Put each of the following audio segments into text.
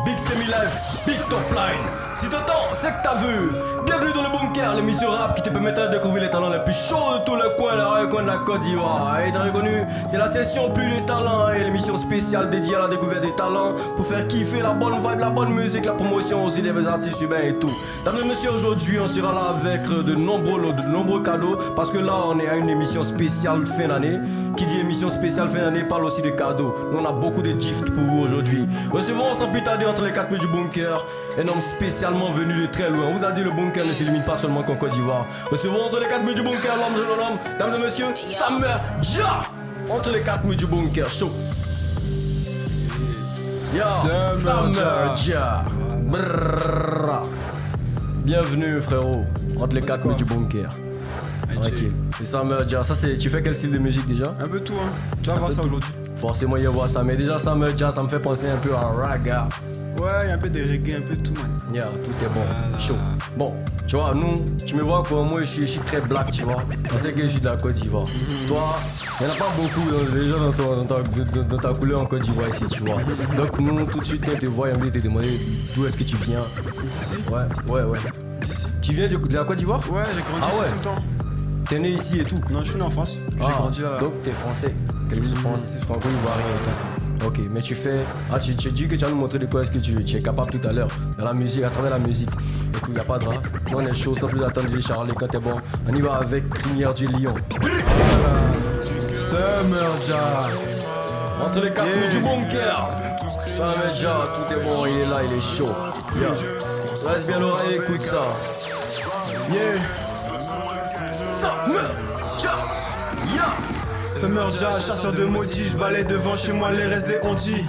Big Semi-Life, Big Top Line. Si t'entends, c'est que t'as vu. Bienvenue dans le bunker, l'émission rap qui te permettra de découvrir les talents les plus chauds de tous les coins, les coins de la Côte d'Ivoire. Et t'as reconnu, c'est la session plus de talents et l'émission spéciale dédiée à la découverte des talents pour faire kiffer la bonne vibe, la bonne musique, la promotion aussi des artistes humains et tout. Dames et messieurs, aujourd'hui on sera là avec de nombreux cadeaux parce que là on est à une émission spéciale fin d'année. Qui dit émission spéciale fin d'année parle aussi de cadeaux. Nous on a beaucoup de gifts pour vous aujourd'hui. Recevons sans plus tarder entre les quatre murs du bunker un homme spécialement venu de très loin. On vous a dit le bunker ne s'illumine pas seulement qu'en Côte d'Ivoire. Recevons entre les quatre murs du bunker l'homme de l'homme, dames et messieurs, Samer Dja. Entre les quatre murs du bunker, chaud. Yo, Samer Dja. Bienvenue frérot, entre les quatre murs du bunker. Tranquille. Et Samer Dja, ça c'est. Tu fais quel style de musique déjà? Un peu tout hein. Tu vas voir ça aujourd'hui. Forcément il y a ça, mais déjà Samer Dja ça me fait penser un peu à raga. Ouais, y'a un peu de reggae, un peu de tout man. Yeah, tout est bon, chaud. Bon, tu vois, nous, tu me vois quoi, moi je suis très black, tu vois. On sait que je suis de la Côte d'Ivoire. Toi, il n'y en a pas beaucoup déjà dans ta couleur en Côte d'Ivoire ici, tu vois. Donc nous, tout de suite, quand on te voit, on va te demander d'où est-ce que tu viens. D'ici. Ouais. D'ici. Tu viens de la Côte d'Ivoire? Ouais, j'ai grandi ici tout le temps. T'es né ici et tout? Non, je suis né en France. J'ai grandi là. Donc t'es français. T'es franco-ivoirien et tout. Ok, mais tu fais. Ah, tu dis que tu vas nous montrer de quoi est-ce que tu es capable tout à l'heure. Dans la musique, à travers la musique. Écoute, y'a pas de drap. Nous on est chaud, sans plus attendre, j'ai Charlie quand t'es bon. On y va avec Crinière du Lion. Samer Dja. Entre les quatre murs du bunker. Samer Dja, tout est bon, il est là, il est chaud. Yeah. Reste bien l'oreille, écoute ça. Yeah. Samer Dja. Yeah. Samer Dja, chasseur de maudits, j'balaye devant chez moi les restes des ondits.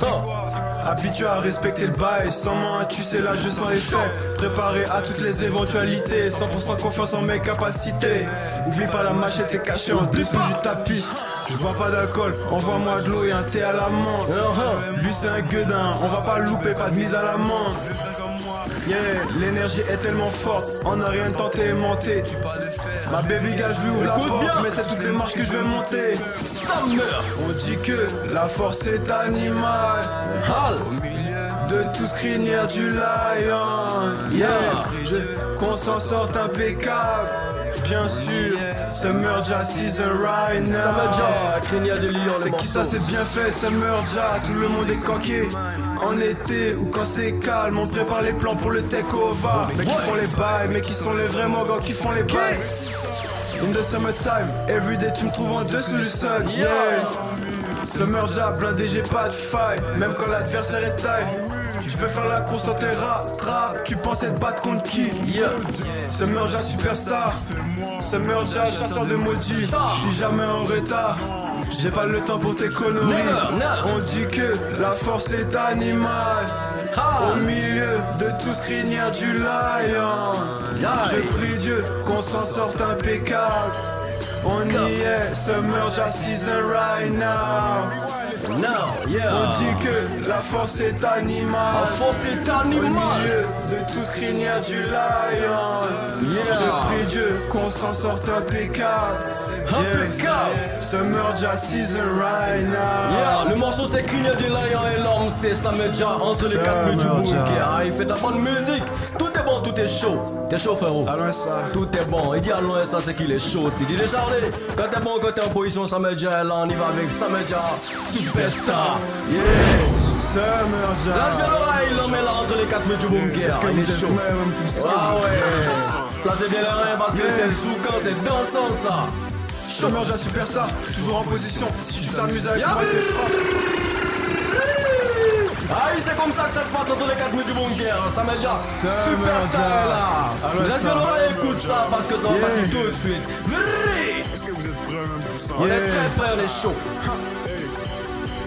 Habitué à respecter le bail, sans main, tu sais là je sens les faits. Préparé à toutes les éventualités, 100% confiance en mes capacités. Oublie pas la machette est cachée en dessous du tapis. Je bois pas d'alcool, envoie-moi de l'eau et un thé à la menthe. Lui c'est un gueudin, on va pas louper, pas de mise à la menthe. Yeah, l'énergie est tellement forte, on n'a rien tenté et menté. Ma baby girl, je lui ouvre la porte, mais c'est toutes les marches que je vais monter. Samer. On dit que la force est animale. De tous crinière du lion. Yeah, qu'on s'en sorte impeccable. Bien sûr, Samer Dja season right now. Samer Dja, Crinière du Lion. C'est qui ça, c'est bien fait, Samer Dja, tout le monde est coqué. En été ou quand c'est calme, on prépare les plans pour le take-over. Mais qui font les bails, mais qui sont les vrais gars qui font les bails. In the summertime, everyday tu me trouves en dessous du sol. Yeah. Samer Dja, blindé, j'ai pas de faille, même quand l'adversaire est taille. Tu veux faire la course, on te rattrape. Tu pensais te battre contre qui? Yeah. Samer Dja, superstar. Samer Dja, chasseur de maudits. Je suis jamais en retard. J'ai pas le temps pour tes conneries. On dit que la force est animale. Au milieu de tous crinière du lion. Je prie Dieu qu'on s'en sorte impeccable. On y est, Samer Dja season right now. Now, yeah. On dit que la force est animale. La force est Au animale. milieu de tous crinière du lion. Yeah. Je prie Dieu qu'on s'en sorte impeccable. Impeccable. Samer Dja season right now. Yeah, le morceau c'est Crinière du Lion et l'homme c'est Samer Dja entre les quatre murs du bunker. Ah, il fait de la bonne musique. Tout est bon, tout est chaud. T'es chaud frérot? Allons ça. Tout est bon. Il dit allons ça, c'est qu'il est chaud aussi. Dis-le Charlie. Quand t'es bon, quand t'es en position, Samer Dja est là. On y va avec Samer Dja, superstar. Yeah. Samer Dja. Lâche bien l'oreille, l'homme est là entre les quatre murs du bunker. Est-ce que Il est vous êtes chaud. même tout ça? Ah ouais. Placez bien les reins parce que c'est soukant, c'est dansant ça. Samer Dja superstar, toujours en position. Si tu t'amuses avec moi, t'es frappe. Aïe, c'est comme ça que ça se passe entre les quatre murs du bunker. Samer Dja, Samer superstar Dja. est là. Alors Laisse ça. bien l'oreille, écoute ça parce que ça va Yeah. partir tout de suite. Est-ce que vous êtes prêts même pour ça? On est très prêts, on est chaud.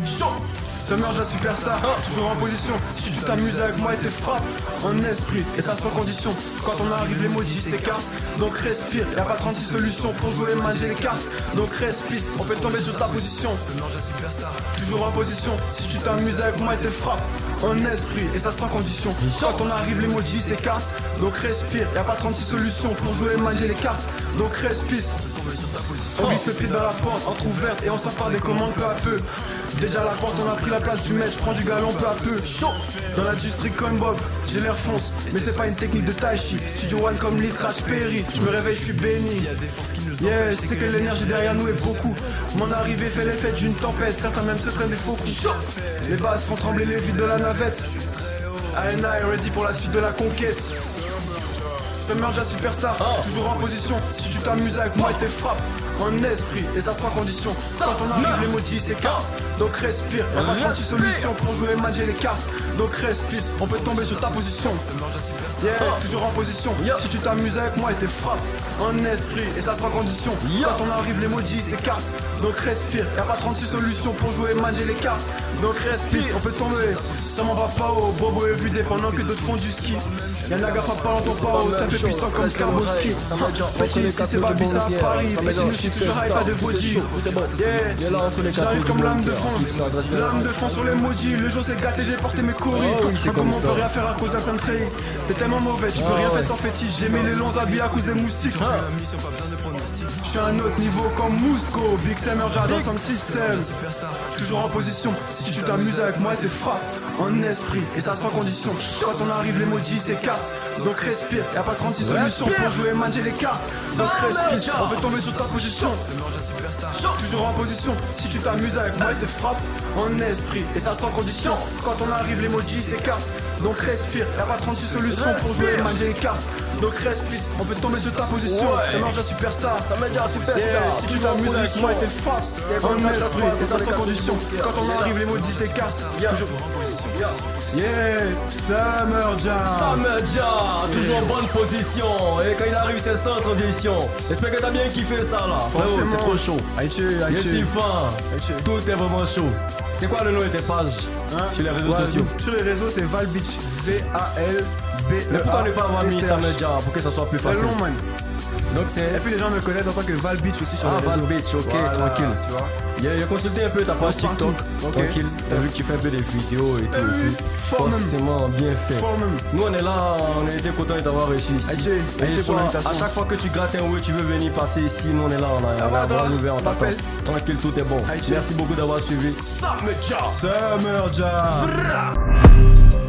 Chaud. Samer Dja superstar, toujours en position. Si tu t'amuses avec moi et t'es frappe en esprit, et ça sans condition. Quand on arrive, les maudits s'écartent. Donc respire, y'a pas 36 solutions pour jouer, manger les cartes. Donc respire, on peut tomber sur ta position. Samer Dja superstar, toujours en position. Si tu t'amuses avec moi et t'es frappe en esprit, et ça sans condition. Quand on arrive, les maudits s'écartent. Donc respire, y'a pas 36 solutions pour jouer, manger les cartes. Donc respire. On glisse le pied dans la porte, entre ouverte et on s'empare des commandes peu à peu. Déjà la porte, on a pris la place du match, prends du galon peu à peu. Chaud. Dans l'industrie comme Bob, j'ai l'air fonce, mais c'est pas une technique de tai chi. Studio One comme Lee Scratch Perry, je me réveille, je suis béni. Yeah, c'est que l'énergie derrière nous est beaucoup. Mon arrivée fait l'effet d'une tempête, certains même se prennent des faux coups. Les basses font trembler les vides de la navette. I ready pour la suite de la conquête. Summer Jazz Superstar, toujours en position. Si tu t'amuses avec moi et tes frappes en esprit, et ça sans condition. Quand on arrive, l'emoji s'écarte. Donc respire, y'a pas 36 solutions pour jouer match et les cartes. Donc respire, on peut tomber sur ta position. Yeah, toujours en position. Si tu t'amuses avec moi et tes frappes en esprit, et ça sans condition. Quand on arrive, l'emoji s'écarte. Donc respire, y'a pas 36 solutions pour jouer match et les cartes. Donc respire, on peut tomber. Ça m'en va pas haut, Bobo est vidé pendant que d'autres font du ski. Y'a Naga frappe pas dans ton pao, c'est un peu puissant comme Skarboski. Petit ici c'est Babi, ça à Paris. Petit nous suis toujours hype, pas de Voji. Yeah, j'arrive comme lame de fond. Lame de fond sur les maudits. Le jour c'est gâté, j'ai porté mes courriers. Comment on peut rien faire à cause d'un Samtrey? T'es tellement mauvais, tu peux rien faire sans fétiche. J'ai mis les longs habits à cause des moustiques. Je suis à un autre niveau comme Mousco. Big Summer Jazz dans son système. Toujours en position. Si tu t'amuses avec moi, t'es frappe en esprit, et ça sans condition. Quand on arrive, l'emoji s'écarte. Donc respire, y'a pas 36 solutions pour jouer manger les cartes. Donc respire, on peut tomber sur ta position. Toujours en position. Si tu t'amuses avec moi, t'es frappe en esprit, et ça sans condition. Quand on arrive, l'emoji s'écarte. Donc respire, y'a pas 36 solutions pour jouer manger les cartes. Donc respire, on peut tomber sur ta position. Summer Jazz Superstar, Summer Jazz Superstar. Yeah, si tu t'amuses avec moi, t'es frappe en esprit, et ça sans condition. Quand on arrive, l'emoji s'écarte. Yeah, Summer Jazz. Summer Jazz, toujours en bonne position. Et quand il arrive, c'est sans transition. J'espère que t'as bien kiffé ça là. Frérot, c'est trop chaud. Yes, il fin. Tout est vraiment chaud. C'est quoi le nom de tes pages sur les réseaux sociaux? Sur les réseaux, c'est Val Beach. V-A-L-B-E-A. Mais pourquoi ne pas avoir mis Summer Jazz pour que ça soit plus facile? C'est long, man. Donc c'est... Et puis les gens me connaissent en tant que Val Beach aussi sur les réseaux. Val Beach, ok, voilà, tranquille. Tu vois. Il a consulté un peu ta page TikTok, tranquille. T'as vu que tu fais un peu des vidéos et tout. Forcément bien fait. Nous on est là, on était contents de t'avoir réussi ici. À chaque fois que tu grattes un ouais, tu veux venir passer ici, nous on est là, on a un bras ouvert, on t'attend. Tranquille, tout est bon. Merci beaucoup d'avoir suivi. Summer Jazz. Summer Jazz.